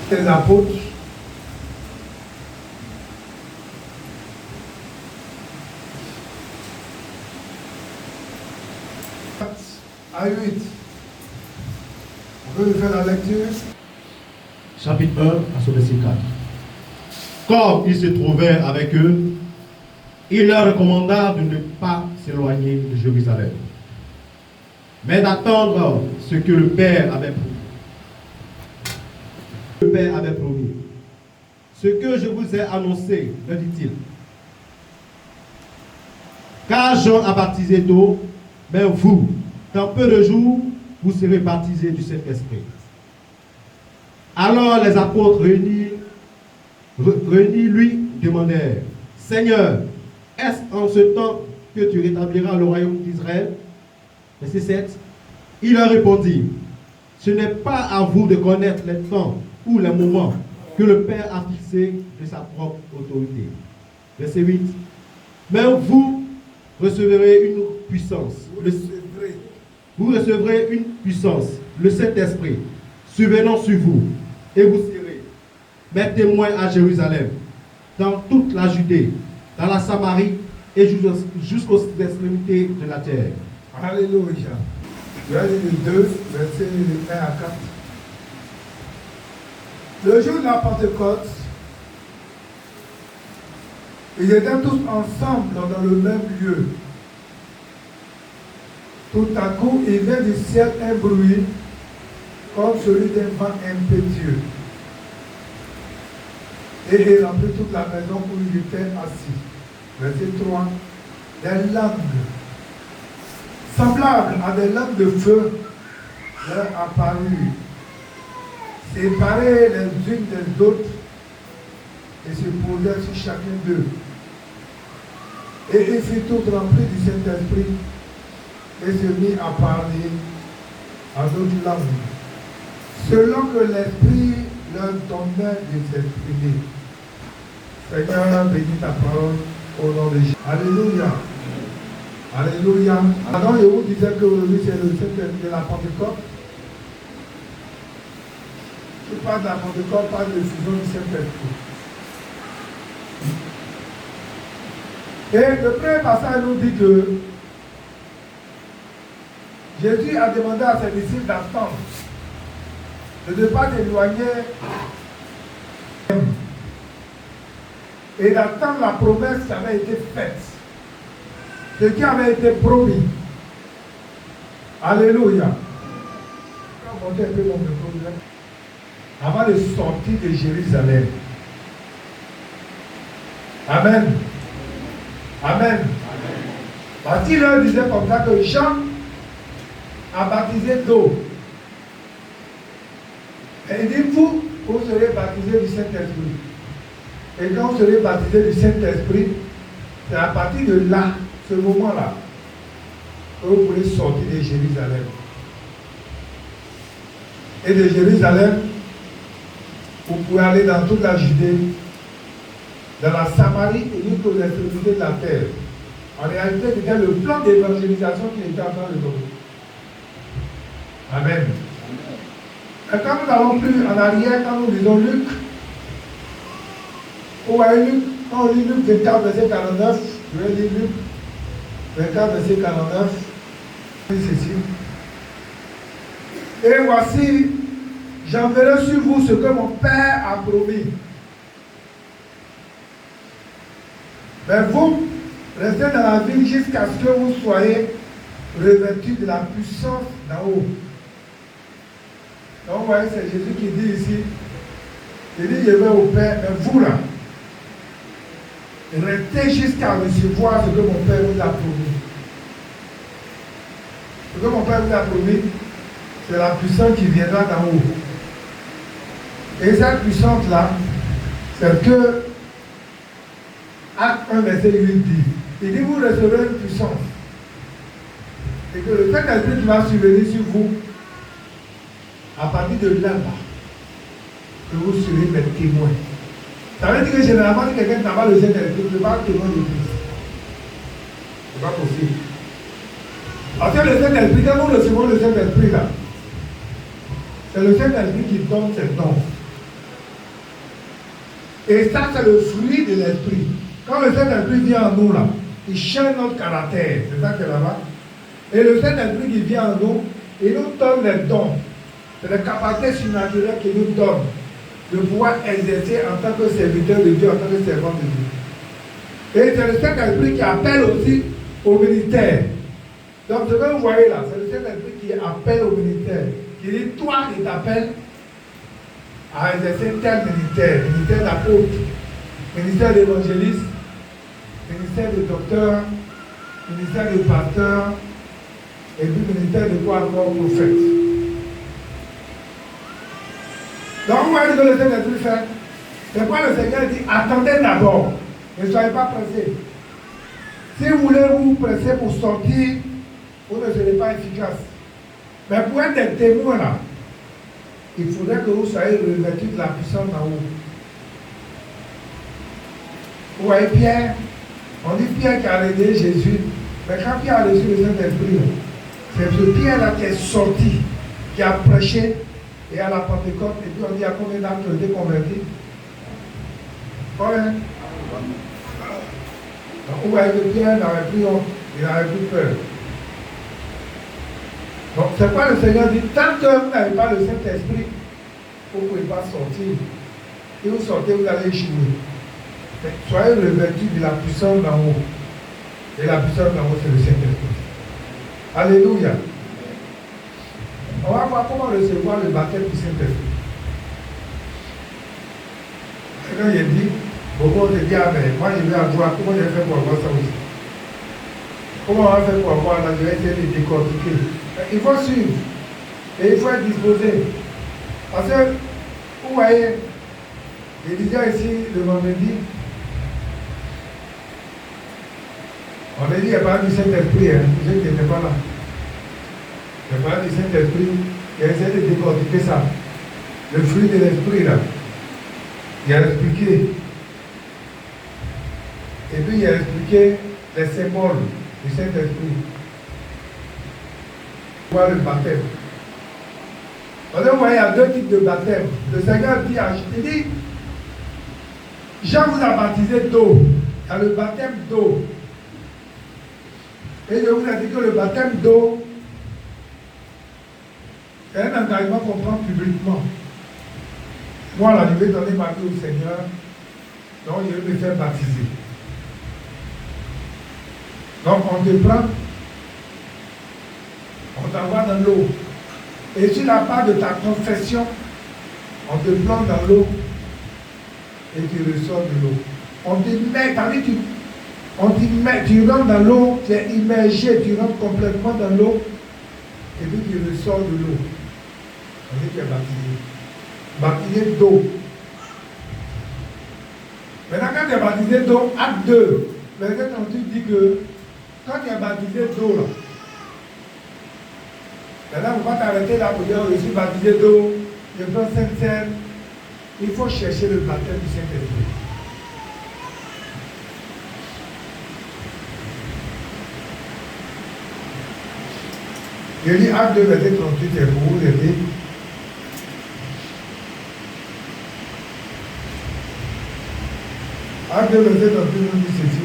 Les apôtres. À 8. On peut faire la lecture. Chapitre 1 à son verset 4. Comme il se trouvait avec eux, il leur recommanda de ne pas s'éloigner de Jérusalem, mais d'attendre ce que le Père avait promis. Le Père avait promis. Ce que je vous ai annoncé, leur dit-il. Car Jean a baptisé d'eau, mais vous, dans peu de jours, vous serez baptisés du Saint-Esprit. Alors les apôtres réunis lui demandèrent, Seigneur, est-ce en ce temps que tu rétabliras le royaume d'Israël? Verset 7. Il leur répondit, ce n'est pas à vous de connaître les temps ou les moments que le Père a fixés de sa propre autorité. Verset 8. Mais vous recevrez une puissance. Vous recevrez une puissance, le Saint-Esprit, survenant sur vous, et vous serez mes témoins à Jérusalem, dans toute la Judée, dans la Samarie et jusqu'aux extrémités de la terre. Alléluia. Je vais lire le 2, versets 1 à 4. Le jour de la Pentecôte, ils étaient tous ensemble dans le même lieu. Tout à coup, il vint du ciel un bruit comme celui d'un vent impétueux. Et il remplit toute la maison où il était assis. Verset 3. Des langues semblables à des langues de feu leur apparurent, séparées les unes des autres, et se posèrent sur chacun d'eux. Et ils furent tous remplis du Saint-Esprit et se mirent à parler en d'autres langues, selon que l'Esprit leur donnait de s'exprimer. Seigneur, bénis ta parole au nom de Jésus. Alléluia. Alléluia. Alors, je vous disais qu'aujourd'hui, c'est le Saint-Esprit de la Pentecôte. Je parle de la Pentecôte, parle de fusion du Saint-Esprit. Et le premier passage nous dit que Jésus a demandé à ses disciples d'attendre, de ne pas s'éloigner et d'attendre la promesse qui avait été faite, ce qui avait été promis. Alléluia. Monter un peu mon micro, avant de sortir de Jérusalem. Amen. Amen. Parce qu'il leur disait comme ça que Jean a baptisé d'eau. Et il dit, vous serez baptisés du Saint-Esprit. Et quand vous serez baptisés du Saint-Esprit, c'est à partir de là, ce moment-là, que vous pourrez sortir de Jérusalem. Et de Jérusalem, vous pouvez aller dans toute la Judée, dans la Samarie et jusqu'aux extrémités de la terre. En réalité, c'était le plan d'évangélisation qui était en train de donner. Amen. Et quand nous allons plus en arrière, quand nous lisons Luc, vous voyez Luc, quand on lit Luc 24, verset 49, je vais lire Luc 24, verset 49, c'est ceci. Et voici, j'enverrai sur vous ce que mon Père a promis. Mais vous, restez dans la ville jusqu'à ce que vous soyez revêtus de la puissance d'en haut. Donc, vous voyez, c'est Jésus qui dit ici, il dit, je vais au Père, mais vous là, restez jusqu'à recevoir ce que mon Père vous a promis. Ce que mon Père vous a promis, c'est la puissance qui viendra d'en haut. Et cette puissance-là, c'est que Acte 1, verset 8 dit, il dit, vous recevrez une puissance. Et que le Saint-Esprit qui va survenir sur vous, à partir de là, que vous serez mes témoins. Ça veut dire que généralement, si quelqu'un n'a pas le Saint-Esprit, il ne peut pas être témoin de Christ. Ce n'est pas possible. Parce que le Saint-Esprit, quand nous recevons le Saint-Esprit là, c'est le Saint-Esprit qui donne ses dons. Et ça, c'est le fruit de l'esprit. Quand le Saint-Esprit vient en nous, là, il change notre caractère. C'est ça qui est là-bas. Et le Saint-Esprit qui vient en nous, il nous donne les dons. C'est la capacité surnaturelle qu'il nous donne de pouvoir exercer en tant que serviteur de Dieu, en tant que servant de Dieu. Et c'est le Saint-Esprit qui appelle aussi au ministère. Donc ce que vous voyez là, c'est le Saint-Esprit qui appelle au ministère. Qui dit, toi, il t'appelle à exercer tel ministère, ministère d'apôtre, ministère d'évangéliste, ministère de docteur, ministère de pasteur, et puis ministère de quoi encore, prophète. Donc vous voyez ce que le Saint-Esprit fait. C'est pourquoi le Seigneur dit, attendez d'abord, ne soyez pas pressés. Si vous voulez vous presser pour sortir, vous ne serez pas efficace. Mais pour être des témoins là, il faudrait que vous soyez revêtus de la puissance d'en haut. Vous voyez Pierre, on dit Pierre qui a aidé Jésus, mais quand Pierre a reçu le Saint-Esprit, c'est ce Pierre-là qui est sorti, qui a prêché, et à la Pentecôte, et puis on dit à combien d'âmes qui ont été convertis? Combien? Donc vous voyez que Pierre n'avait plus honte, il n'avait plus peur. Donc c'est pourquoi le Seigneur dit, tant que vous n'avez pas le Saint-Esprit, vous ne pouvez pas sortir. Si vous sortez, vous allez échouer. Mais soyez revêtus de la puissance d'en haut. Et la puissance d'en haut, c'est le Saint-Esprit. Alléluia. On va voir comment recevoir le baptême du Saint-Esprit. Quand il dit, beaucoup te disent, ah mais moi je vais avoir, comment je vais faire pour avoir ça aussi? Comment on va faire pour avoir là? Je vais essayer de décortiquer. Il faut suivre. Et il faut être disposé. Parce que, vous voyez, je disais ici le vendredi, on a dit, il n'y a pas du Saint-Esprit, hein. Je n'étais pas là. Il n'y a pas du Saint-Esprit, il a essayé de décortiquer ça. Le fruit de l'Esprit, là. Il a expliqué. Et puis, il a expliqué les symboles du Saint-Esprit. Voir le baptême. Vous voyez, il y a deux types de baptême. Le Seigneur dit à Jésus, il dit, Jean vous a baptisé d'eau. Il y a le baptême d'eau. Et je vous ai dit que le baptême d'eau, c'est un engagement qu'on prend publiquement. Moi, là, je vais donner ma vie au Seigneur, donc je vais me faire baptiser. Donc, on te prend, on t'envoie dans l'eau. Et sur la part de ta confession, on te plonge dans l'eau et tu ressors de l'eau. On te met, on t'y met, tu rentres dans l'eau, tu es immergé, tu rentres complètement dans l'eau et puis tu ressors de l'eau. On dit que tu es baptisé. Baptisé d'eau. Maintenant, quand tu es baptisé d'eau, acte 2, verset 38 dit que quand tu es baptisé d'eau, là, maintenant, il ne faut pas t'arrêter là pour dire je suis baptisé d'eau, je prends Sainte-Seine. Il faut chercher le baptême du Saint-Esprit. Je lis Acte 2, verset 38, et pour vous aider. Acte 2, verset 38, nous dit ceci.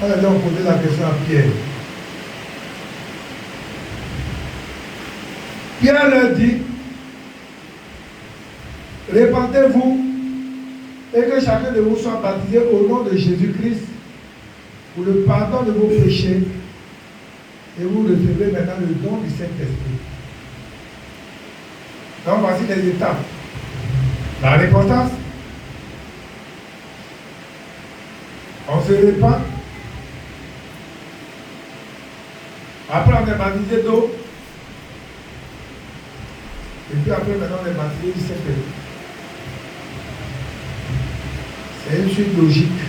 On a donc posé la question à Pierre. Pierre leur dit, répentez-vous et que chacun de vous soit baptisé au nom de Jésus-Christ pour le pardon de vos péchés et vous recevrez maintenant le don du Saint-Esprit. Donc voici les étapes. La repentance, on se répand, après on est baptisé d'eau, et puis après, maintenant, on est baptisé du Saint-Esprit. C'est une suite logique.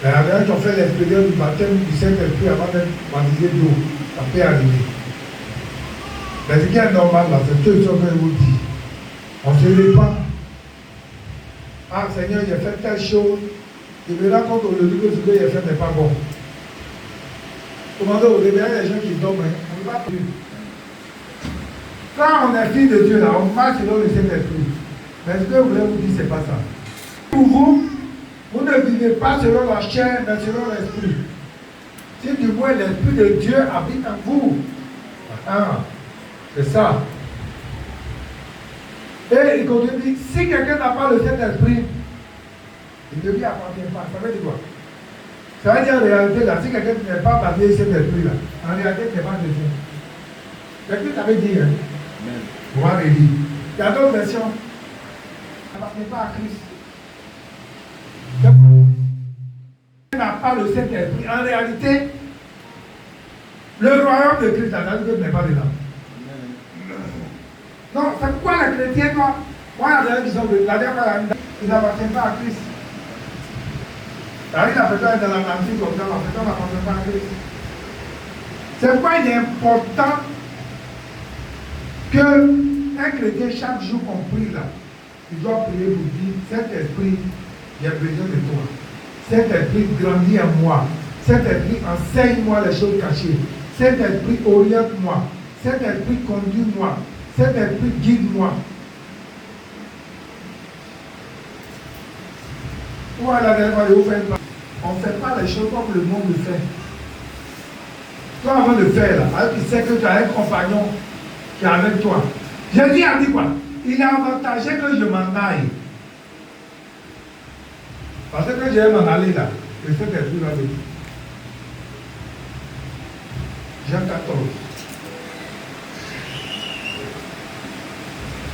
Mais la dernière qui ont fait l'expérience du baptême du Saint-Esprit avant d'être baptisé d'eau, ça peut arriver. Mais ce qui est normal là, c'est ce que je vous dis. On se répand. Ah Seigneur, j'ai fait telle chose. Il me rend compte aujourd'hui que ce que j'ai fait n'est pas bon. Commandez au réveil, il y a des gens qui dorment. On ne va plus. Quand on est fils de Dieu là, on marche selon le Saint-Esprit. Mais ce que je voulais vous dire, ce n'est pas ça. Pour vous, vous ne vivez pas selon la chair, mais selon l'esprit. Si du moins l'esprit de Dieu habite en vous. Ah, c'est ça. Et il continue, si quelqu'un n'a pas le Saint-Esprit, il ne lui appartient pas. Ça veut dire quoi? Ça veut dire en réalité, là, si quelqu'un n'est pas baptisé de Saint-Esprit, là, en réalité, il n'est pas chrétien. Quelqu'un t'avait dit, hein? Vous m'avez dit. Il y a d'autres versions. Il n'appartient pas à Christ. Il n'a pas le Saint-Esprit. En réalité, le royaume de Christ, la Dieu n'est pas dedans. Non, c'est pourquoi les chrétiens, moi, la dernière qui sont de la dernière, ils n'appartiennent pas à Christ. La personne est dans la nature comme ça, la personne n'appartient pas à Christ. C'est pourquoi il est important qu'un chrétien, chaque jour qu'on prie là, il doit prier pour dire, cet esprit, j'ai besoin de toi. Cet esprit grandit en moi. Cet esprit enseigne-moi les choses cachées. Cet esprit oriente-moi. Cet esprit conduit-moi. Cet esprit guide-moi. Voilà, on ne fait pas les choses comme le monde le fait. Toi, avant de faire, là, tu sais que tu as un compagnon qui est avec toi. Jésus a dit quoi? Il a avantagé que je m'en aille. Parce que je vais m'en aller là, le Saint-Esprit va venir. Jean 14.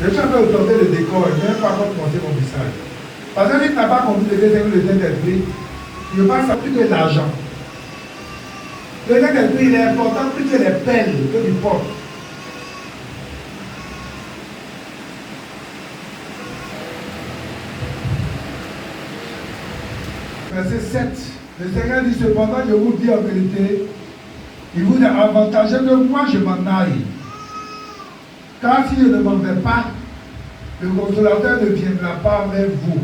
Je suis en train de planter le décor, je n'ai même pas encore commencé mon message. Parce que si tu n'as pas compris le Saint-Esprit, tu ne penses plus que l'argent. Le Saint-Esprit, il est important plus que les pelles que tu portes. Verset 7. Le Seigneur dit cependant, je vous dis en vérité, il vous est avantageux que moi je m'en aille. Car si je ne m'en vais pas, le consolateur ne viendra pas vers vous.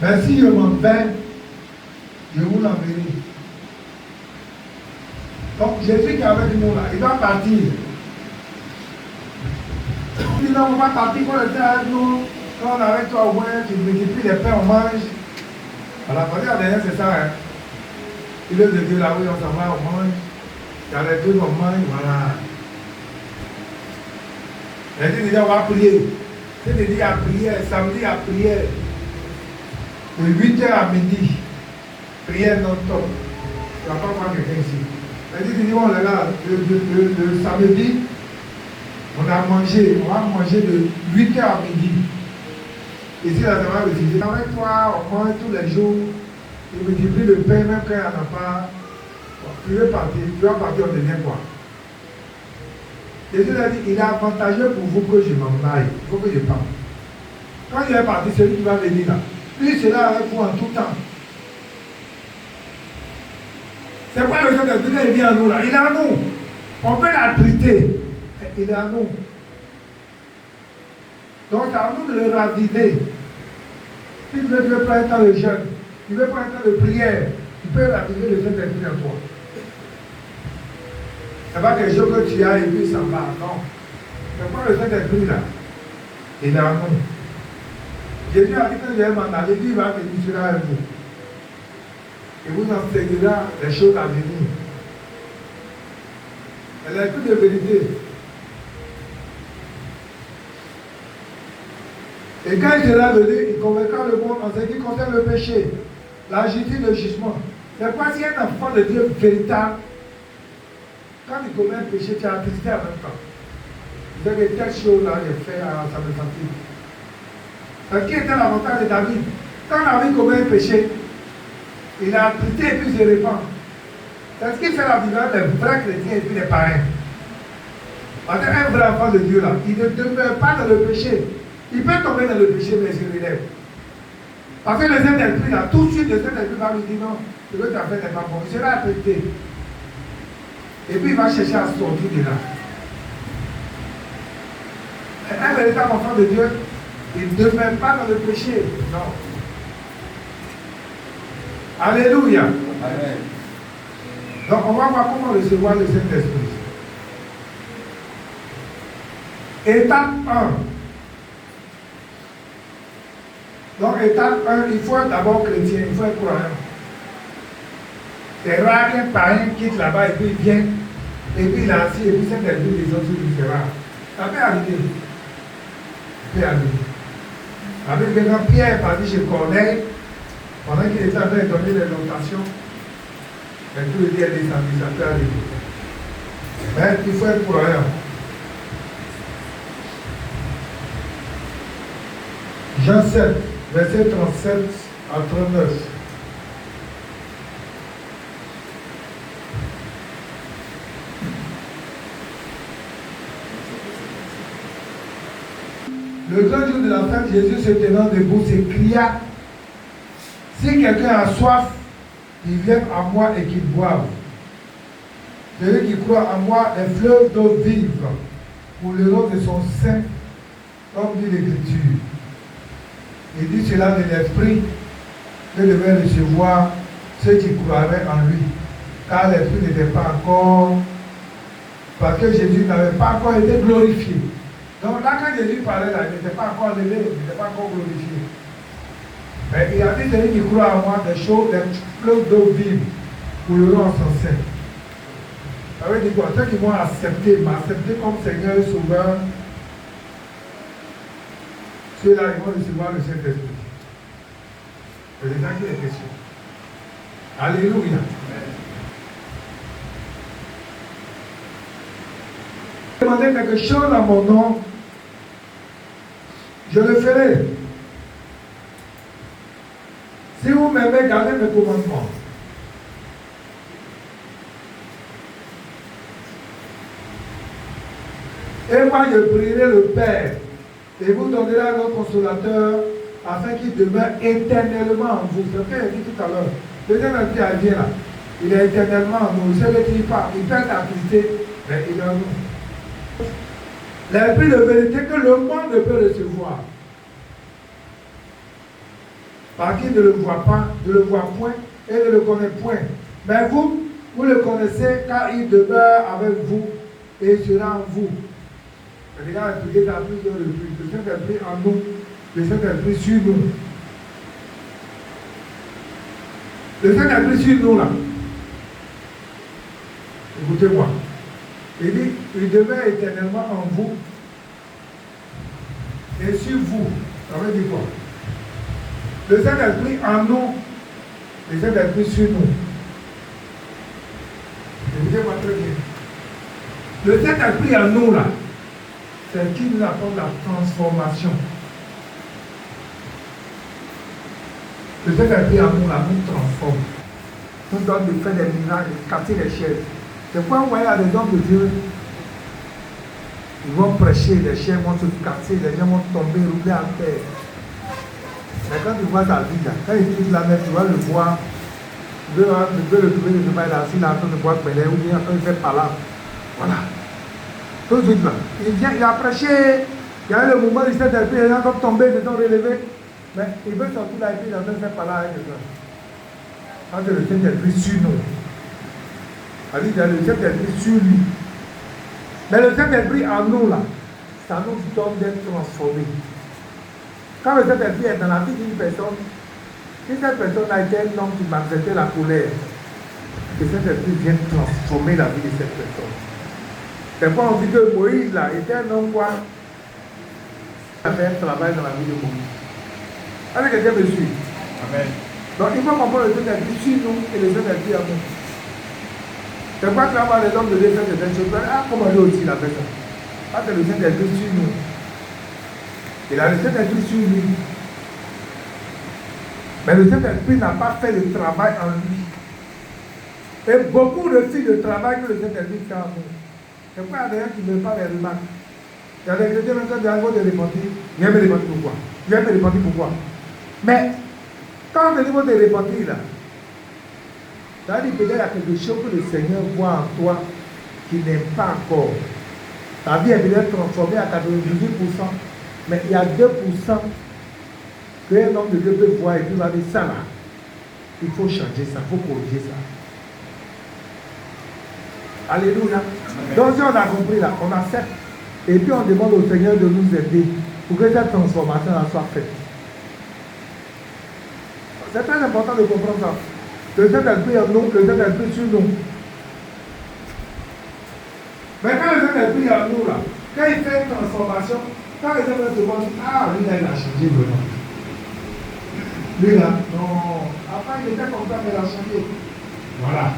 Mais si je m'en vais, je vous l'enverrai. Donc Jésus qui est avec nous là, il doit partir. Il dit non, on va partir pour le faire avec nous. Quand on est avec toi au moins, tu multiplies les pains, on mange. À la fin dernière, c'est ça. Hein? Il est de Dieu là, oui, on s'en va, on mange. Il y a les trucs, on mange, voilà. Il dit, on va prier. C'est dit, il y a prière, samedi, à prière. De 8h à midi. Prière non-stop. Tu ne vas pas voir quelqu'un ici. Il dit, on est là, le samedi, on a mangé, on va manger de 8h à midi. Ici, la demande de Jésus, avec toi, on mange tous les jours, il multiplie le pain, même quand il n'y en a pas. Tu veux partir, on devient quoi? Jésus a dit, il est avantageux pour vous que je m'en aille, il faut que je parte. Quand il est parti, celui qui va venir là, lui, c'est là avec vous en tout temps. C'est quoi le Saint-Esprit quand il vient à nous là? Il est à nous. On peut la traiter. Il est à nous. Donc c'est à nous de le raviver. Si tu veux prendre un temps de jeûne, tu veux prendre un temps de prière, tu peux raviver le Saint-Esprit en toi. Ce n'est pas quelque chose que tu as et puis il s'en va. Non. C'est pas le Saint-Esprit là. Il est à nous. Jésus a dit que je vais m'en aller, il va venir, il sera avec vous. Il vous enseignera les choses à venir. Elle est toute de vérité. Et quand il sera venu, il convaincra le monde en ce qui concerne le péché, la justice, le jugement. C'est pas si un enfant de Dieu véritable, quand il commet un péché, tu as attristé en même temps. Il dit que telle chose là, j'ai fait, ça me fatigue. Parce qu'il était l'avantage de David. Quand David commet un péché, il a attristé et puis il se répand. C'est ce qui fait la différence des vrais chrétiens et puis des païens. Parce qu'un vrai enfant de Dieu là, il ne demeure pas dans le péché. Il peut tomber dans le péché, mais il se relève. Parce que le Saint-Esprit, là, tout de suite, le Saint-Esprit va lui dire non, ce que tu as fait n'est pas bon. Il sera traité. Et puis il va chercher à sortir de là. Un véritable enfant de Dieu, il ne demeure pas dans le péché. Non. Alléluia. Amen. Donc on va voir comment recevoir le Saint-Esprit. Étape 1. Donc, étape 1, il faut être d'abord chrétien, il faut être croyant. C'est rare qu'un païen quitte là-bas et puis il vient, et puis il est assis, et puis c'est des autres qui c'est rare. Ça peut arriver. Ça peut arriver. Avec quand Pierre est parti chez Corneille, pendant qu'il était en train de donner les notations, et tout le dit est descendu, ça peut arriver. Mais il faut être croyant. Jean 7, verset 37 à 39. Le grand jour de la fête, Jésus se tenant debout s'écria, si quelqu'un a soif, qu'il vienne à moi et qu'il boive. Celui qui croit en moi, les fleuves d'eau vive pour le nom de son sein, comme dit l'Écriture. Il dit cela de l'Esprit que devaient recevoir ceux qui croiraient en lui, car l'Esprit n'était pas encore, parce que Jésus n'avait pas encore été glorifié. Donc là, quand Jésus parlait, là, il n'était pas encore levé, il n'était pas encore glorifié. Mais il a dit celui qui croit en moi, des choses, des fleuves d'eau vive pour le nom de son sein. Ça veut dire quoi? Ceux qui m'ont accepté, m'accepté comme Seigneur et Sauveur, ceux-là, ils vont recevoir le Saint-Esprit. C'est ça qui est question. Alléluia. Demandez quelque chose à mon nom, je le ferai. Si vous m'aimez, gardez mes commandements. Et moi, je prierai le Père, et vous donnerez un autre consolateur, afin qu'il demeure éternellement en vous. C'est ce que j'ai dit tout à l'heure. Le Saint-Esprit vient là. Il est éternellement en nous. C'est le qui part. Il perd l'activité, mais il est en nous. L'Esprit de vérité que le monde ne peut recevoir. Parce qu'il ne le voit pas, ne le voit point et ne le connaît point. Mais vous, vous le connaissez car il demeure avec vous et sera en vous. Regarde, expliqué dans plusieurs reprises. Le Saint-Esprit en nous, le Saint-Esprit sur nous. Le Saint-Esprit sur nous là. Écoutez-moi. Il dit, il demeure éternellement en vous et sur vous. Ça veut dire quoi? Le Saint-Esprit en nous, le Saint-Esprit sur nous. Écoutez-moi très bien. Le Saint-Esprit en nous là, c'est qui nous apporte la transformation. Le Saint-Esprit en nous là, nous transforme. Nous donne de faire des miracles, de casser les chaises. C'est pourquoi vous voyez à des hommes de Dieu, ils vont prêcher, les chaises vont se casser, les gens vont tomber, rouler à terre. Mais quand tu vois ta vie là, quand il quitte la mer, tu vas le voir, tu peux le trouver le chemin là, s'il est en train de boire Pelé, ou bien en train de faire par là. Voilà. Tout de suite là. Il a prêché, il y a eu le moment où il s'est délevé, les gens sont tombés, ils sont relevés. Mais il veut sortir là et puis il est en train de faire par là avec quelqu'un. Quand le Saint-Esprit sur nous. Il y a le Saint-Esprit sur lui. Mais le Saint-Esprit en nous là, ça nous donne d'être transformés. Quand le Saint-Esprit est dans la vie d'une personne, si cette personne a été un homme qui manifestait la colère, le Saint-Esprit vient transformer la vie de cette personne. C'est pourquoi on dit que Moïse là était un homme quoi? Il a fait un travail dans la vie de Moïse. Avec quelqu'un me suit. Amen. Donc il faut comprendre le Saint-Esprit sur nous et le Saint-Esprit en nous. C'est pourquoi tu vas voir les hommes de Dieu faire des choses. Ah, comment lui aussi il a fait ça? Parce que le Saint-Esprit sur nous. Il a le Saint-Esprit sur lui. Mais le Saint-Esprit n'a pas fait le travail en lui. Et beaucoup refusent le travail que le Saint-Esprit fait en nous. C'est pourquoi il y a des gens qui ne veulent pas les remarques. Il y a des chrétiens qui ont des de repentir. Viens me repentir pourquoi? Viens me repentir pourquoi? Mais quand au niveau de repentir là, ça veut dire peut-être qu'il y a quelque chose que le Seigneur voit en toi qui n'aime pas encore. Ta vie est peut-être transformée à 98%. Mais il y a 2% qu'un homme de Dieu peut voir et puis il va dire ça là. Il faut changer ça, il faut corriger ça. Alléluia. Amen. Donc si on a compris là, on accepte. Et puis on demande au Seigneur de nous aider pour que cette transformation là soit faite. C'est très important de comprendre ça. Le Saint-Esprit en nous, le Saint-Esprit sur nous. Mais quand le Saint-Esprit est en nous, là, quand il fait une transformation, quand les gens se demandent, ah, lui là, il a changé vraiment. Lui là, non. Après, il était comme ça, mais il a changé. Voilà.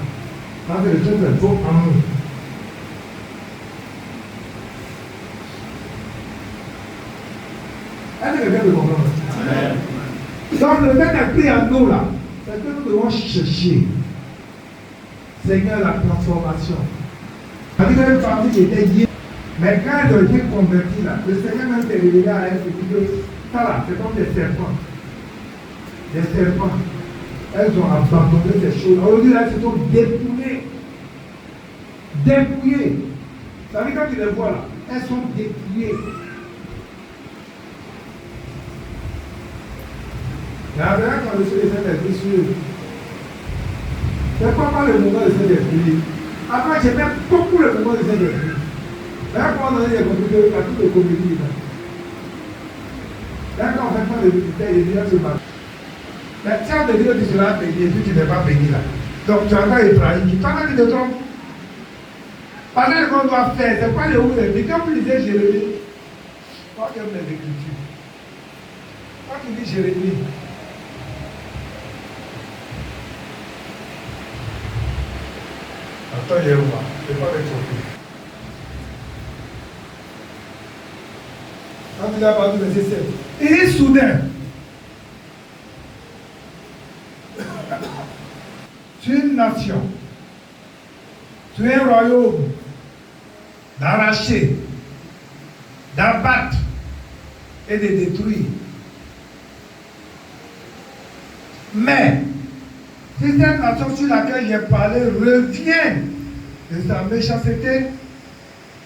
Parce que le Saint-Esprit en nous. Est-ce que quelqu'un peut comprendre? Amen. Donc le Saint-Esprit en nous là, c'est que nous devons chercher, Seigneur, la transformation. C'est-à-dire qu'il y a une partie qui était liée, mais quand elle a été convertie là, le Seigneur même s'est révélé à elle et dit que ça là, c'est comme des serpents. Des serpents. Elles ont abandonné ces choses. Aujourd'hui là, elles se sont dépouillées. Dépouillées. Ça veut dire quand tu les vois là, elles sont dépouillées. Mais après, quand le Saint-Esprit sur eux, c'est pas le moment de Saint-Esprit. Après, j'aimais beaucoup le moment de Saint-Esprit. Mais quand on a des comédies, il y a toutes les comédies là. Là, quand on fait pas de militaire, il y a ce matin. Mais si on te dit que tu seras béni, et puis tu n'es pas béni là. Donc tu as encore étrahi. Pendant qu'il te trompe, pendant ce qu'on doit faire, c'est pas le où les mais quand vous lisez Jérémie, toi qui aimes les Écritures, quand tu lis Jérémie, attends, je vais voir. Je ne vais pas m'étromper. Quand il a parlé du verset 7, il est soudain. Tu es une nation. Tu es un royaume d'arracher, d'abattre et de détruire. Mais, si cette nation sur laquelle j'ai parlé revient de sa méchanceté,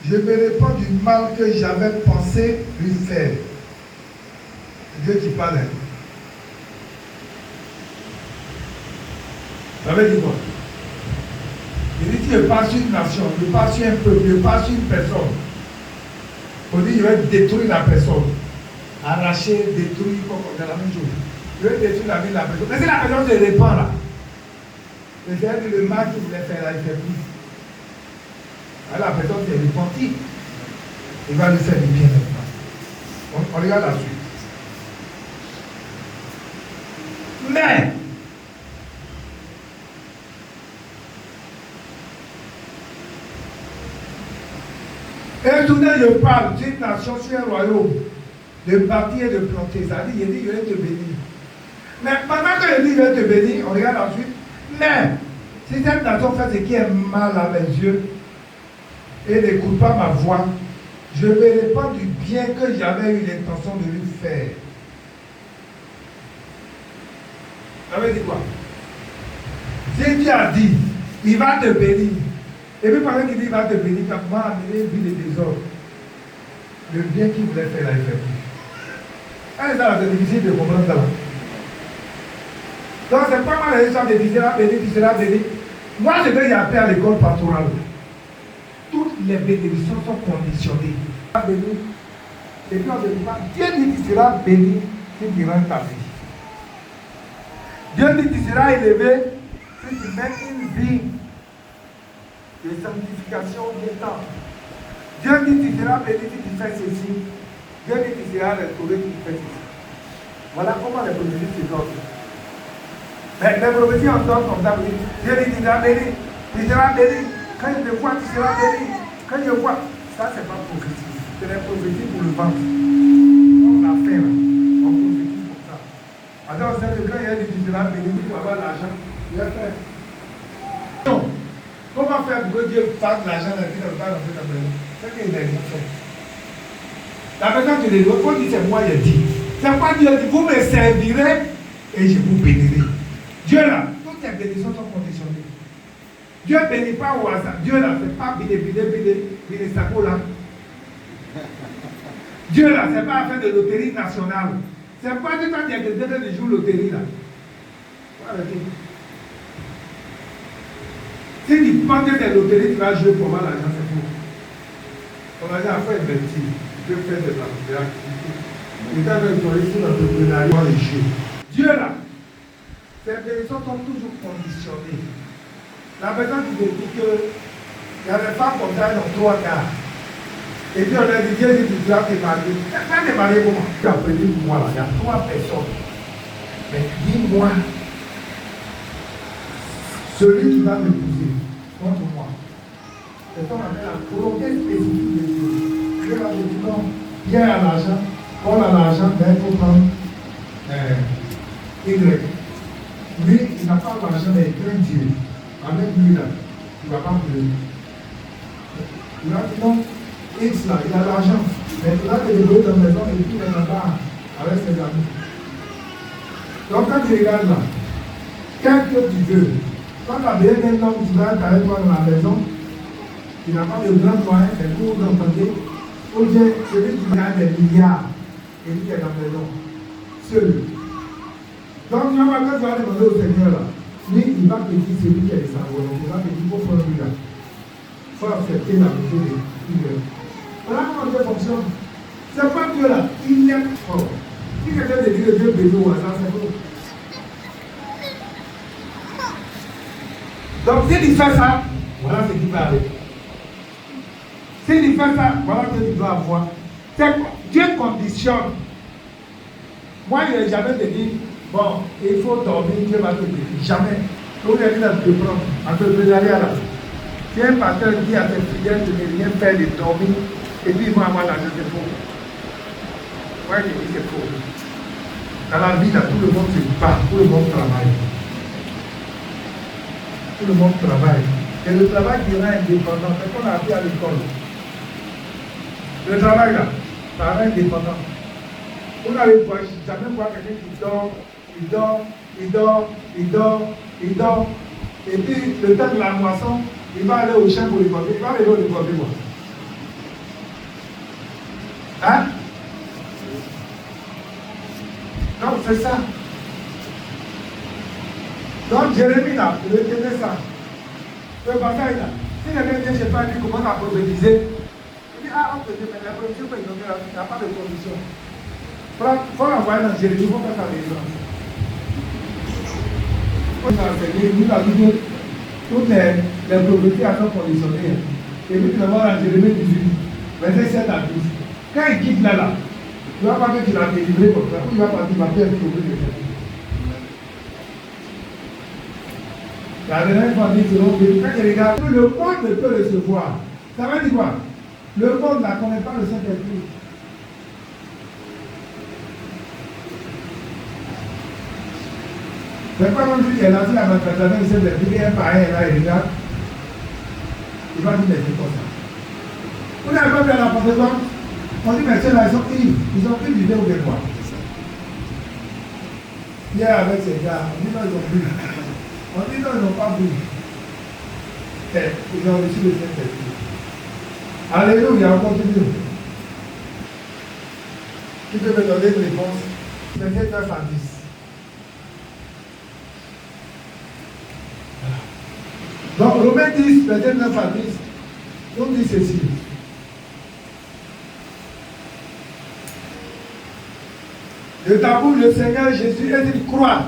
je me réponds du mal que j'avais pensé lui faire. C'est Dieu qui parle. Ça veut dire quoi? Il dit qu'il passe sur une nation, il passe sur un peuple, il passe sur une personne. On dit qu'il va détruire la personne. Arracher, détruire, c'est la même chose. Il va détruire la vie de la personne. Mais si la personne se répand là, c'est-à-dire que le mal qu'il voulait faire là, il ne fait plus. Alors la personne s'est repentie. Il va lui faire du bien maintenant. On regarde la suite. Mais, et tout je parle d'une nation sur un royaume, de bâtir et de planter. Ça dit, il dit, je vais te bénir. Mais pendant que je dis, je vais te bénir, on regarde la suite. Mais, si cette nation fait ce qui est mal à mes yeux, et n'écoute pas ma voix, je me répands du bien que j'avais eu l'intention de lui faire. Ça veut dire quoi? Si Dieu a dit, il va te bénir, et puis pendant qu'il dit il va te bénir, quand moi amener une vie de désordre, le bien qu'il voulait faire là, il ne fait plus. C'est difficile de comprendre ça. Donc c'est pas mal les gens de dire tu seras béni. Moi je vais y appeler à l'école pastorale. Toutes les bénédictions sont conditionnées. Béni. Et puis on ne dit pas, Dieu dit que tu seras béni si tu rends ta vie. Dieu dit que tu seras élevé si tu mets une vie de sanctification du temps. Dieu dit que tu seras béni si tu fais ceci. Dieu dit que tu seras restauré si tu fais ceci. Voilà comment les prophéties se donnent. Mais les prophéties en donnent comme ça. Dieu dit que tu seras béni. Tu seras béni. Quand je te vois, tu seras béni. Quand je vois, ça c'est pas prophétie. C'est des prophéties pour le ventre. On a fait là. On prophétise comme ça. Alors, c'est le quand il y a dit que tu seras béni pour avoir l'argent. Il va faire. Non. Comment faire pour que Dieu fasse l'argent dans la vie de ta maison? C'est qu'il a rien fait. La personne qui les doit, quand il dit c'est moi, il dit. C'est pas Dieu dit, vous me servirez et je vous bénirai. Dieu là, toutes les bénédictions sont conditionnées. Dieu ne bénit pas au hasard. Dieu là, c'est pas bidé sako là. Dieu là, c'est pas affaire de loterie nationale. C'est pas du temps qu'il y a quelqu'un qui joue loterie là. Arrêtez. Si tu penses que c'est loterie, tu vas jouer pour avoir l'argent, c'est faux. On va dire, après investir, tu peux faire de l'activité. Et quand tu es sur l'entrepreneuriat, les jeux. Dieu là, ces bénédictions sont toujours conditionnées. La personne qui te dit que il y a des femmes comme ça, elles ont 3 quarts. Et puis on a dit, Dieu dit, tu dois te marier. Quand tu es marié, comment tu as prévu pour moi là? Il y a 3 personnes. Mais dis-moi, celui qui va m'épouser contre moi, c'est qu'on appelle la volonté spécifique de Dieu. Dieu va te dire non, Pierre a l'argent, Paul a l'argent, mais il faut prendre Y. Lui, il n'a pas l'argent, mais il craint Dieu. Avec lui là, il ne va pas pleurer. Il va dire non, X là, il a l'argent, mais il va te débrouiller dans la maison et puis il est là-bas avec ses amis. Donc quand tu regardes là, qu'est-ce que tu veux? Quand tu as bien un homme qui va être avec toi dans la maison, il n'a pas de grand moyen, c'est pour l'entendre, ou bien celui qui a des milliards et lui qui est dans la maison, seul. Donc normalement, quand tu vas demander au Seigneur là, lui, il va te dire celui qui est de sa volonté, il va te dire il faut prendre lui là. Il faut accepter la vérité de Dieu. Voilà comment Dieu fonctionne. C'est pas Dieu là, il est fort. Si quelqu'un te dit que Dieu bénit au hasard, c'est faux. Donc si tu fais ça, voilà ce qui va arriver. Si tu fais ça, voilà ce que tu dois avoir. Dieu conditionne. Moi, je n'ai jamais dit, bon, il faut dormir, Dieu va te bénir. Jamais. Vous avez dit à te prendre, entrepreneuriat là. Si un pasteur dit à ses fidèles de ne rien faire, de dormir, et puis ils vont avoir l'argent, c'est faux. Moi, je dis c'est faux. Dans la vie, là, tout le monde se bat, tout le monde travaille. Tout le monde travaille. Et le travail qui rend indépendant, c'est qu'on a appris à l'école. Le travail là, ça rend indépendant. Vous n'avez jamais voir quelqu'un qui dort, il dort. Et puis, le temps de la moisson, il va aller au champ pour récolter. Il va aller au récolter quoi? Hein? Donc, c'est ça. Donc, Jérémie là, il retenait ça. Le bataille là, si quelqu'un vient chez toi et dit comment on a prophétisé, il dit ah, on peut dire, mais la prophétie, il n'y a pas de condition. Il faut l'envoyer dans Jérémie, il faut faire sa délivrance. Il faut enseigner, nous avons dit que toutes les prophéties sont conditionnées. Et puis tu vas voir dans Jérémie 18, verset 7 à 12. Quand il quitte là, tu vas pas dire qu'il a délivré comme ça, ou il va partir, il va faire une prophétie de ça. La dernière fois dit selon Dieu, quand il regarde, le monde ne peut recevoir. Ça veut dire quoi? Le monde ne connaît pas le Saint-Esprit. C'est pas comme lui qui est lancé la manifestation, il s'est dit, un pareil là, il regarde. Il va dire, mais c'est comme ça. Vous n'avez pas vu à la Pentecôte? On dit, mais ceux-là, ils sont ivres. Ils ont pris du vin ou de quoi? Hier, avec ces gars, on dit, non, ils ont bu. On dit, non, ils n'ont pas bu. Ils ont reçu le Saint-Esprit. Alléluia, on continue. Qui peut me donner une réponse? Verset 9 à 10. Donc, Romains 10, verset 9 à 10, nous dit ceci. De ta bouche, le Seigneur Jésus est-il croit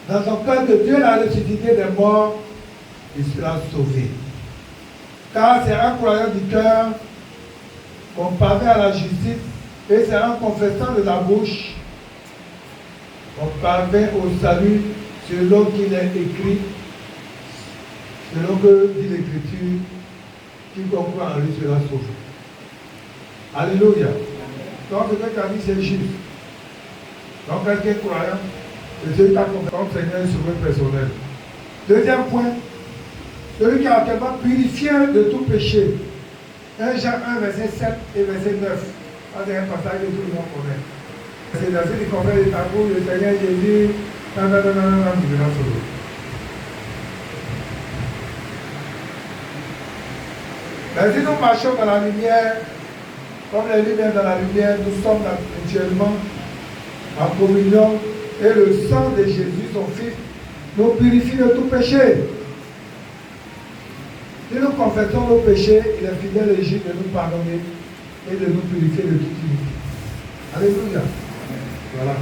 dans son cœur que Dieu l'a ressuscité des morts, il sera sauvé. Car c'est en croyant du cœur qu'on parvient à la justice, et c'est en confessant de la bouche qu'on parvient au salut selon qu'il est écrit. Selon que dit l'Écriture, quiconque croit en lui sera sauvé. Alléluia. Donc, ce que tu as dit, c'est juste. Donc, quelqu'un croyant, c'est celui qui a confiance comme Seigneur et Sauveur personnel. Deuxième point, celui qui a tellement purifié de tout péché. 1 Jean 1, verset 7 et verset 9. Ça, c'est un passage que tout le monde connaît. C'est dans ce qui confesse de ta bouche, le Seigneur Jésus, tu seras sauvé. Mais si nous marchons dans la lumière, comme les lumières dans la lumière, nous sommes actuellement en communion et le sang de Jésus, son Fils, nous purifie de tout péché. Si nous confessons nos péchés, il est fidèle et juste de nous pardonner et de nous purifier de toute iniquité. Alléluia. Voilà.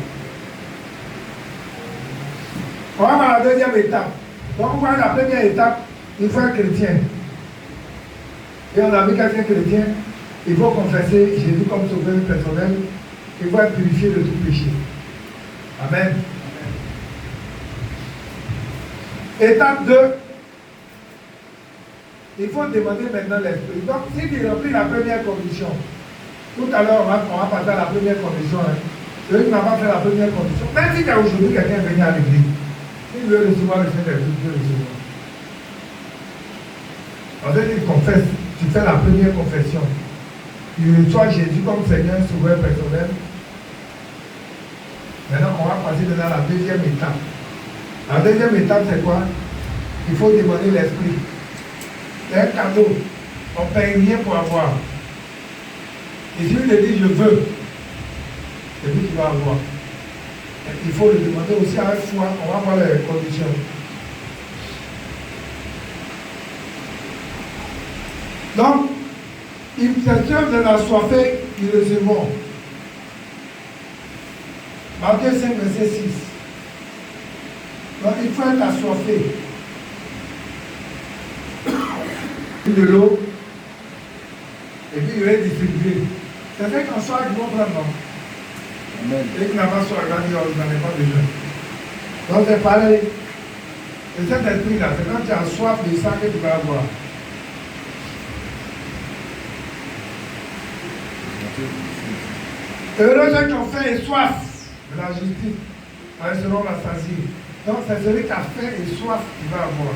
On va voir la deuxième étape. Donc, on voit la première étape, il faut être chrétien. Et on a vu quelqu'un chrétien, il faut confesser Jésus comme sauveur personnel, il faut être purifié de tout péché. Amen. Étape 2, il faut demander maintenant l'esprit. Donc, si tu remplis la première condition, tout à l'heure, on va passer à la première condition. Hein. Celui qui n'a pas fait la première condition, même si aujourd'hui quelqu'un est venu à l'église, s'il veut recevoir le Saint-Esprit, il peut recevoir. En fait, tu confesses, tu fais la première confession. Tu reçois Jésus comme Seigneur, sauveur personnel. Maintenant, on va passer dans la deuxième étape. La deuxième étape, c'est quoi? Il faut demander l'esprit. C'est un cadeau. On ne paye rien pour avoir. Et si tu te dis je veux, c'est lui qui va avoir. Il faut le demander aussi à une fois. On va voir les conditions. Donc, il s'assure de la soifée, ils recevront. Matthieu 5, verset 6. Donc, il faut être assoiffé. De l'eau, et puis il va distribuer. Ça fait qu'en soir, ils vont prendre, non? Amen. Et qu'il n'a pas soif, il va dire, oh, je n'en ai pas besoin. Donc, c'est pareil. Et cet esprit-là, c'est quand tu as soif de ça que tu vas avoir. Heureux ceux qui ont faim et soif de la justice, ils seront rassasiés. Donc, c'est celui qui a faim et soif qui va avoir.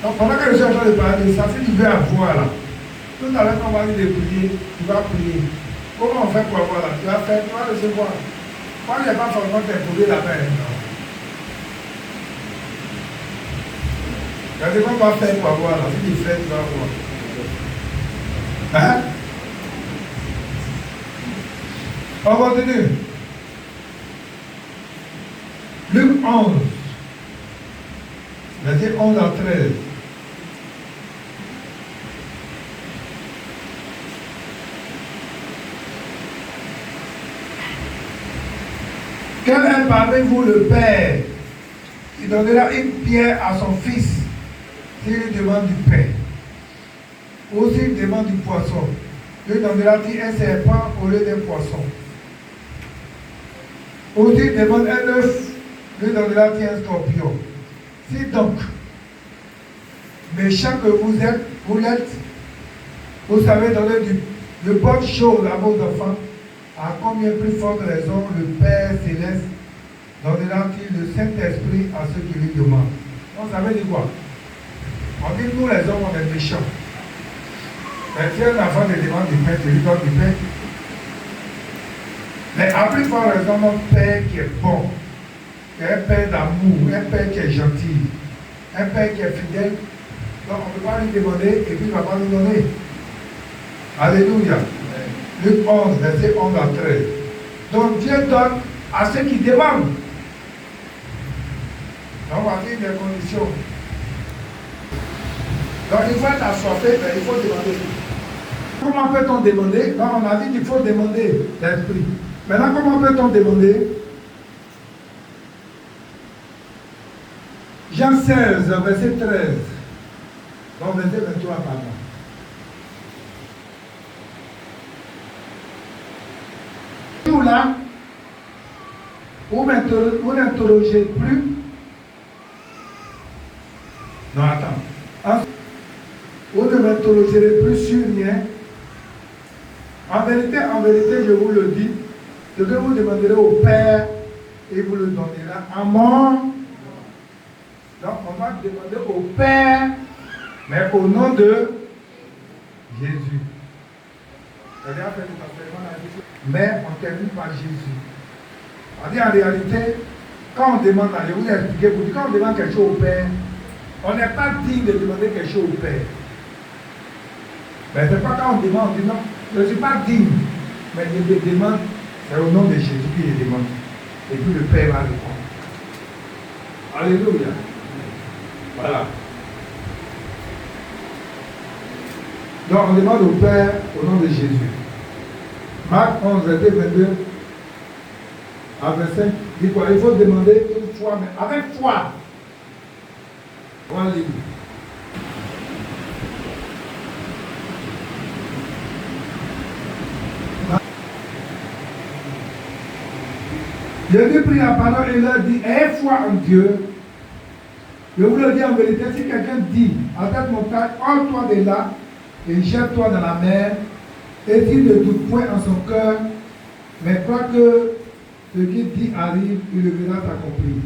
Donc, pendant que je suis en train de parler de ça, si tu veux avoir là, tout à l'heure, quand on va dire de prier, tu vas prier. Comment on fait pour avoir là? Tu vas faire, tu vas recevoir. Moi, je n'ai pas forcément t'imposer la paix. Regardez comment on va faire pour avoir là. Si tu fais, tu vas avoir. Hein? On continue. Luc 11, verset 11 à 13. Quel est parmi vous le Père qui donnera une pierre à son fils s'il lui demande du pain, ou s'il demande du poisson, lui donnera-t-il un serpent au lieu d'un poisson? Ou s'il demande un œuf, lui donnera-t-il un scorpion? Si donc, méchant que vous êtes, vous savez donner de bonnes choses à vos enfants, à combien plus forte raison le Père Céleste donnera-t-il le Saint-Esprit à ceux qui lui demandent? On savait dire quoi? On dit nous les hommes, on est méchants. Mais si un enfant te demande du pain, tu lui donnes du pain. Mais à plus forte raison, notre Père qui est bon, qui est un Père d'amour, un Père qui est gentil, un Père qui est fidèle, donc on ne peut pas lui demander et puis il ne va pas nous donner. Alléluia. Luc 11, verset 11 à 13. Donc Dieu donne à ceux qui demandent. Donc voici les conditions. Donc il faut être assoiffé, mais il faut demander. Comment peut-on demander? Donc on a dit qu'il faut demander l'esprit. Maintenant, comment peut-on demander? Jean 16, verset 13. Donc verset 23, pardon. Là, vous n'interrogez plus. Non, attends. Vous ne m'interrogerez plus sur rien. En vérité, je vous le dis, ce que vous demanderez au Père, il vous le donnera à moi. Donc, on va demander au Père, mais au nom de Jésus. Mais on termine par Jésus. On dit en réalité, quand on demande, je vous ai expliqué, quand on demande quelque chose au Père, on n'est pas digne de demander quelque chose au Père. Mais ce n'est pas quand on demande, on dit non, je ne suis pas digne. Mais je le demande, c'est au nom de Jésus que je demande. Et puis le Père va répondre. Alléluia. Voilà. Donc on demande au Père au nom de Jésus. Marc 11, verset 22 à 25, dit quoi? Il faut demander toute foi, mais avec foi. On va lire. Jésus prit la parole et leur dit, ayez foi en Dieu. Je vous le dis en vérité, si quelqu'un dit à cette montagne, enle-toi de là et jette-toi dans la mer, et s'il ne doute point en son cœur, mais croit que ce qu'il dit arrive, il le verra s'accomplir.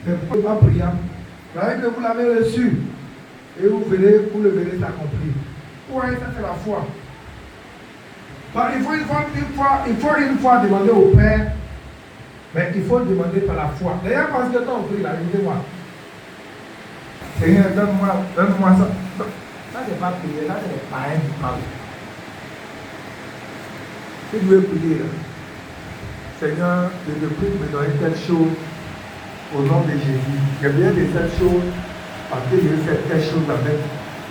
C'est pourquoi priant. Vous voyez que vous l'avez reçu, et vous le verrez s'accomplir. Vous voyez, ça c'est la foi. Donc, il faut une fois demander au Père, mais il faut le demander par la foi. D'ailleurs, parce que quand on prie, là, écoutez-moi. Seigneur, donne-moi ça. Ça, c'est pas prier, là, c'est les païens qui parlent. Si tu veux prier, là, Seigneur, je te prie de me donner telle chose au nom de Jésus. J'ai besoin de cette chose parce que je vais faire telle chose avec.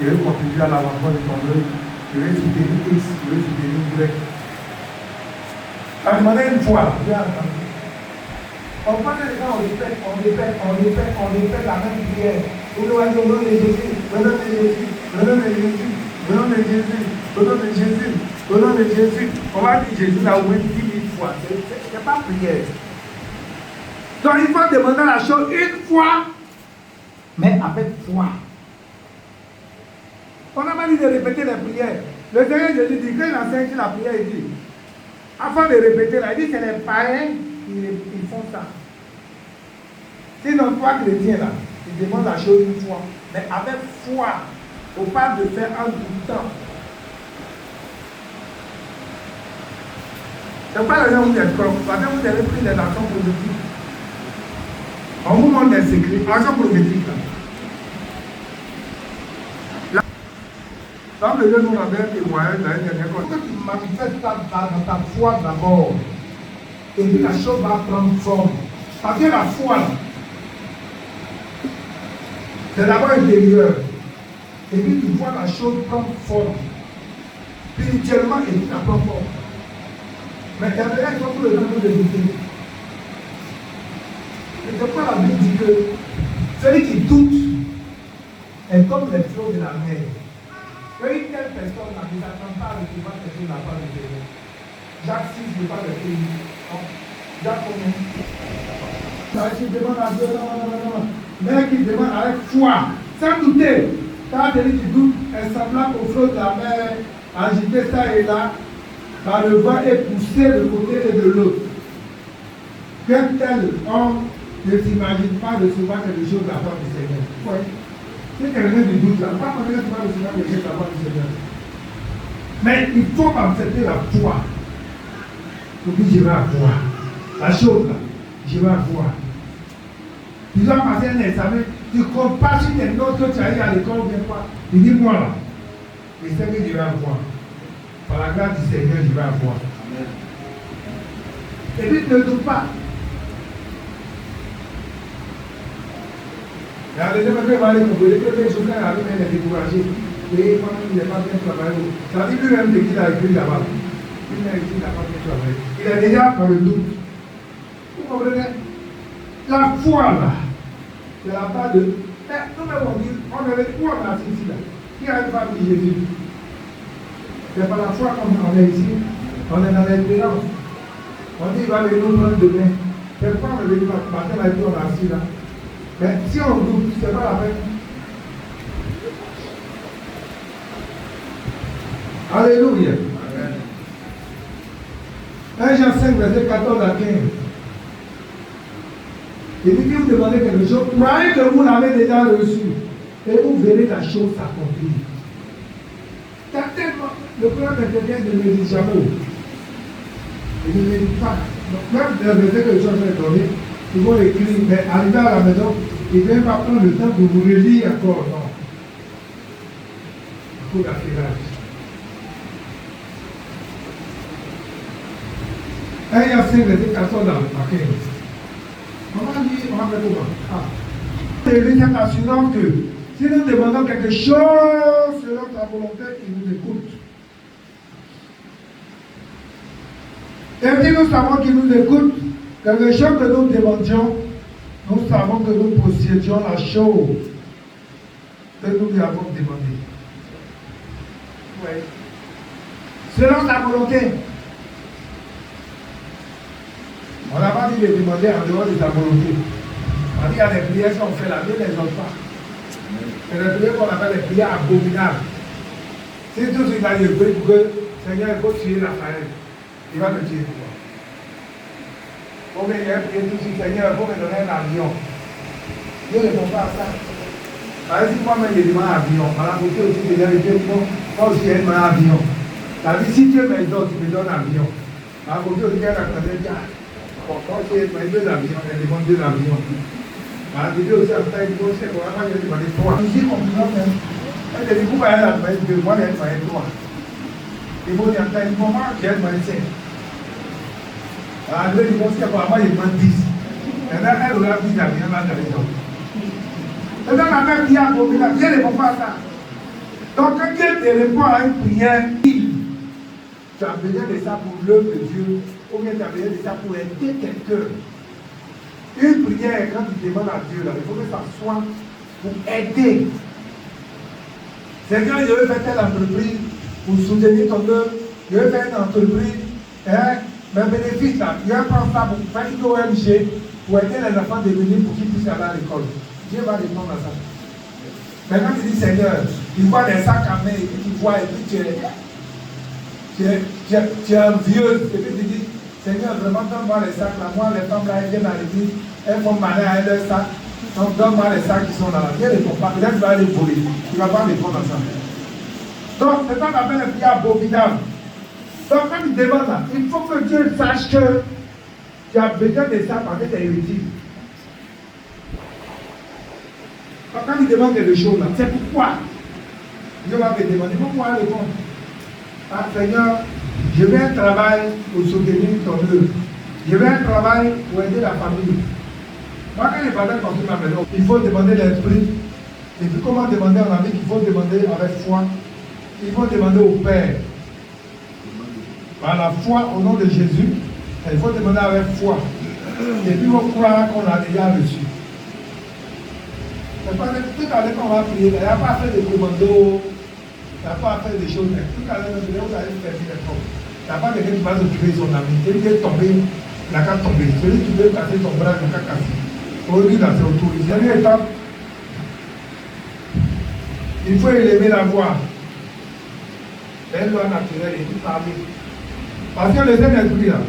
Je vais contribuer à l'avancement de ton œuvre. Je vais soutenir X, je vais soutenir Y. Ça demandait une fois. On pense que les gens, on répète la même prière. Au nom de Jésus, au nom de Jésus, au nom de Jésus, au nom de Jésus, au nom de Jésus, au nom de Jésus. On va dire Jésus là au moins 10 000 fois. Ce n'est pas prière. Donc il faut demander la chose une fois, mais avec foi. On n'a pas dit de répéter les prières. Le Seigneur Jésus dit, quand il enseigne sur la prière, il dit, afin de répéter là, il dit c'est les païens qui font ça. Sinon, toi chrétien là, tu demandes la chose une fois, mais avec foi, au pas de faire en doutant. C'est pas les gens vous êtes comme, parce que vous avez pris des actions positives. On vous montre des secrets, actions prophétiques là. Dans le lieu où on avait un témoignage l'année dernière, quand tu manifestes dans ta foi d'abord, et puis la chose va prendre forme. Parce que la foi, c'est d'abord intérieur. Et puis tu vois la chose prendre forme. Spirituellement, et puis ça prend forme. Mais il y a des gens qui sont tout le temps de douter. Et c'est pourquoi la Bible dit que celui qui doute est comme les flots de la mer. Et une telle personne là, ne s'attend pas à recevoir quelque chose de la part de Dieu. Jacques 6 ne pas le pays. Jacques combien? Qui demande à Dieu, non. Mais qui demande avec foi, sans douter. Quand celui qui doute est semblable au flot de la mer, agité ça et là, par le vent et poussé de côté et de l'autre. Qu'un tel homme ne s'imagine pas recevoir quelque chose de la part du Seigneur. Oui. Si quelqu'un du doute là, pas qu'on ne va recevoir quelque chose de la part du Seigneur. Mais il faut accepter la foi. Il dit, je vais avoir. La chose là, je vais avoir. Tu dois passer un examen, tu ne comptes pas sur tes notes que tu as eu à l'école ou bien quoi. Tu dis, moi là, je sais que je vais avoir. Par la grâce du Seigneur, je vais avoir. Amen. Et puis ne doute pas. Et à l'époque, il va aller pour les premiers jours, quand il arrive, il est découragé. Et quand il n'est pas bien travaillé, ça dit lui-même de qu'il a écrit là-bas. Il a écrit là-bas bien travaillé. Il est déjà dans le doute. Vous comprenez? La foi là, c'est la part de. Nous-mêmes on dit, on avait où on a ici là? Qui a une femme de Jésus? C'est par la foi qu'on est ici, on est dans l'espérance. On dit il va venir nous prendre demain. C'est pourquoi on est venu matin là et puis on est assis là. Mais si on doute, c'est pas la peine. Alléluia. Amen. 1 Jean 5, verset 14 à 15. Il dit que vous demandez quelque chose, croyez que vous l'avez déjà reçu et vous verrez la chose s'accomplir. Certainement, le problème de quelqu'un ne médite jamais. Il ne médite pas. Donc, même les versets que je vais donner, ils vont écrire, mais arrivé à la maison, il ne vient pas prendre le temps de vous relire encore. Non. Il faut l'affairage. 1 Jean 5, verset 14 à 15. On va faire comment? C'est cette assurance que si nous demandons quelque chose selon sa volonté, il nous écoute. Et si nous savons qu'il nous écoute, quelque chose que nous demandions, nous savons que nous possédions la chose que nous lui avons demandé. Oui. Selon sa volonté. On n'a pas dit de demander en dehors de sa volonté. On dit qu'il y a des prières qu'on fait la vie, les autres pas. C'est des prières qu'on appelle les prières abominables. Si tout de suite il a dit pour que Seigneur, il faut tuer Raphaël, il va me tuer pour moi. Combien il a prié tout de suite, Seigneur, il faut me donner un avion. Dieu ne répond pas à ça. Par exemple, si moi-même je demande un avion, à la côté aussi, Seigneur, il dit non, moi aussi je demande un avion. C'est-à-dire, si Dieu me donne, tu me donnes un avion. À la côté aussi, il y a la classe. Quand tu es deux avions, elle demande deux avions. Dieu aussi a fait une grosse école, moi j'ai demandé trois. Ici, comme ça, elle dit, vous voyez la demande deux, moi j'ai demandé trois. Et vous dites, comment j'ai demandé cinq. Elle dit, moi j'ai demandé 10. Et là, elle aura 10 avions dans la maison. Et dans la même prière, Dieu ne répond pas à ça. Donc, quand Dieu te répond à une prière, tu as besoin de ça pour l'œuvre de Dieu. Ou bien tu as besoin de ça pour aider quelqu'un. Une prière, quand tu demandes à Dieu, là, il faut que ça soit pour aider. Seigneur, je veux faire telle entreprise pour soutenir ton œuvre. Je veux faire une entreprise. Mes bénéfices, là, je vais prendre ça pour faire une ONG pour aider les enfants de venir pour qu'ils puissent aller à l'école. Dieu va répondre à ça. Maintenant, tu dis, Seigneur, il voit des sacs à main et puis tu vois, et puis tu es envieuse. Et puis tu dis, Seigneur, vraiment, donne-moi les sacs là. Moi, les femmes là, elles viennent à l'église, elles font malin à leurs sacs. Donc, donne-moi les sacs qui sont là. Dieu ne répond pas. Peut-être que tu vas les voler. Tu ne vas pas répondre à ça. Donc, c'est ça qu'on appelle les prières abominables. Donc, quand tu demandes là, il faut que Dieu sache que tu as besoin de ça parce que tu es utile. Quand il demande quelque chose là, c'est pourquoi Dieu va me demander pourquoi répondre. Ah Seigneur, je veux un travail pour soutenir ton œuvre. Je veux un travail pour aider la famille. Moi, quand je parlais de construire ma maison, il faut demander l'esprit. Et puis, comment demander en ami qu'il faut demander avec foi. Il faut demander au Père. Par la foi au nom de Jésus, il faut demander avec foi. Et puis, il faut croire qu'on a déjà reçu. C'est pas tout à l'heure qu'on va prier, il n'y a pas à faire des commandos, il n'y a pas à faire des choses. Tout à l'heure, vous allez faire des choses. Il n'y a pas quelqu'un qui va s'occuper de son ami. Celui qui est tombé, il n'a qu'à tomber. Celui qui veut casser son bras, il n'a qu'à casser. Aujourd'hui, dans ses autorités, dernière étape, il faut élever la voix. C'est une loi naturelle et tout parler. Parce que le Saint-Esprit, là,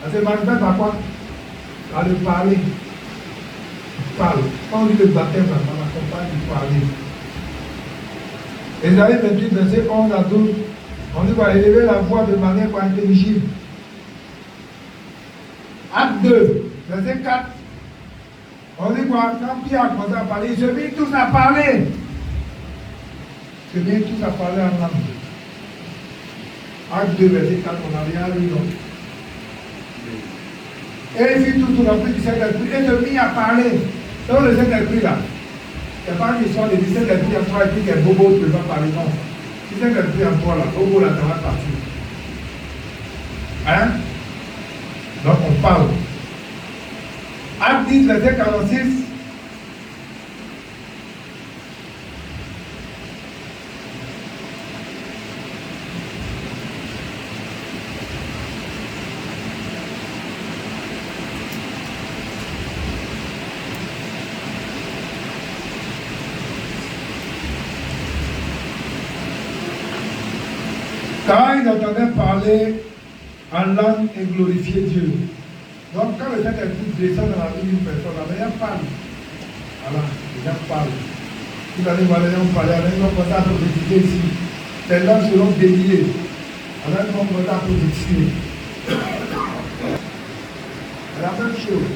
ça se manifeste par quoi? Par le parler. Parle. Quand on dit le baptême, on accompagne du parler. Ésaïe 28, verset 11 à 12, on dit qu'on va élever la voix de manière intelligible. Acte 2, verset 4, on dit quoi? Quand Pierre a commencé à parler, ils se mirent tous à parler. Ils se mirent tous à parler en langue. Acte 2, verset 4, on n'a rien lu, non? Et ils firent tout rempli du Saint-Esprit et se mirent à parler. Donc le Saint-Esprit là, c'est pas une histoire de dire Saint-Esprit en toi et puis qu'il y a Bobo qui ne peut pas parler, non. Si Saint-Esprit en toi là, Bobo là, ça va partir. Hein? Donc on parle. Acte 10, verset 46. Car ils entendaient parler en langue et glorifier Dieu. Donc quand le Saint-Esprit descend dans la vie d'une personne, les gens parlent. Voilà, les gens parlent. Vous allez voir les gens parler, les gens vont commencer à prophétiser ici. Les langues seront déliées. Alors ils vont commencer à prophétiser. C'est la même chose.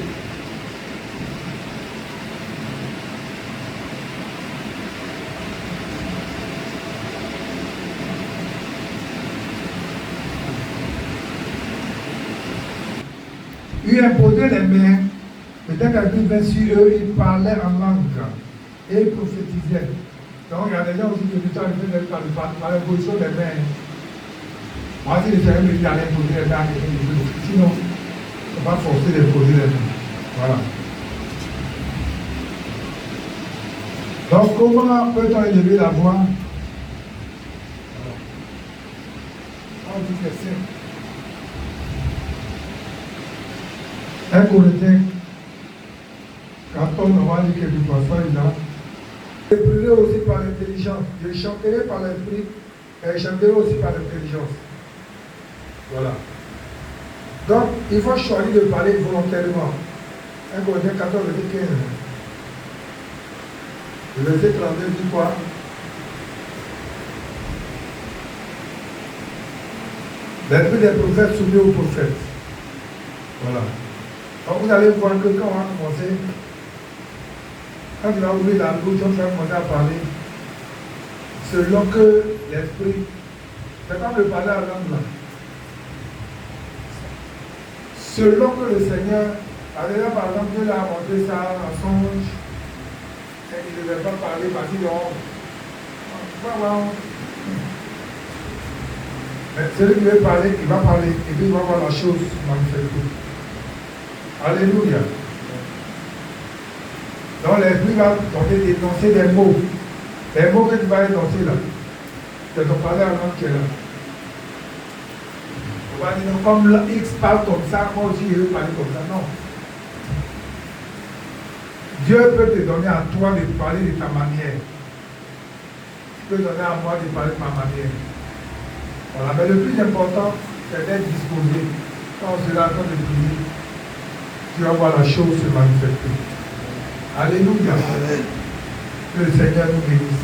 Il imposait les mains, peut-être qu'un peu sur eux, ils parlaient en langue et ils prophétisaient. Donc il y a des gens aussi qui disent par l'imposition des mains. Moi, si les Seigneur me dit d'aller imposer les mains à quelqu'un, sinon, il ne faut pas forcer d'imposer les mains. Voilà. Donc, comment peut-on élever la voix? On dit que c'est 1 Corinthiens 14, on va dire quelque chose là. Je prierai aussi par l'intelligence. Je chanterai par l'esprit et je chanterai aussi par l'intelligence. Voilà. Donc, il faut choisir de parler volontairement. 1 Corinthiens 14, verset 15. Le verset 32 dit quoi? L'esprit des prophètes soumet aux prophètes. Voilà. Donc vous allez voir que quand on va commencer, quand tu vas ouvrir la bouche, on va commencer à parler selon que l'esprit, c'est comme le parler à langue là. Selon que le Seigneur, par exemple, Dieu l'a montré ça en songe, et il ne devait pas parler parce qu'il mais celui qui veut parler, il va parler, et puis il va voir la chose manifestée. Alléluia. Donc l'esprit va d'énoncer des mots. Les mots que tu vas énoncer là, c'est ton parler en langue qui est là. On va dire, comme là, X parle comme ça, moi aussi je veux parler comme ça. Non. Dieu peut te donner à toi de parler de ta manière. Il peut donner à moi de parler de ma manière. Voilà. Mais le plus important, c'est d'être disposé. Quand on sera en train de prier, tu vas voir la chose se manifester. Alléluia. Que le Seigneur nous bénisse.